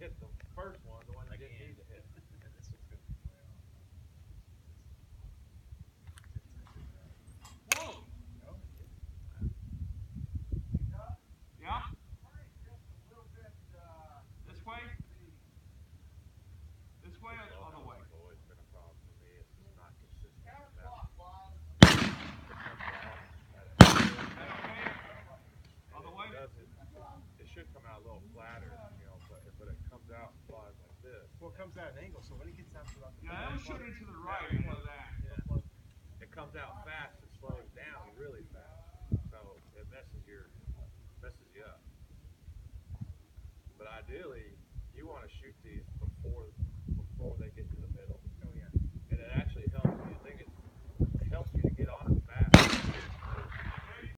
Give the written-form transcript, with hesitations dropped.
hit the first one, the one you didn't need to hit. And this one's going to be way off. Whoa! No? Yeah? This way? This way or the other way? It's always been a problem for me. It's just not consistent enough. Other way? It should come out a little flatter, you know, but it comes out and flies like this. Well, it comes out at an angle, so when it gets out to about the Yeah, that was shooting to the right. I know that. It comes out fast and slows down really fast, so it messes you up. But ideally, you want to shoot these before they get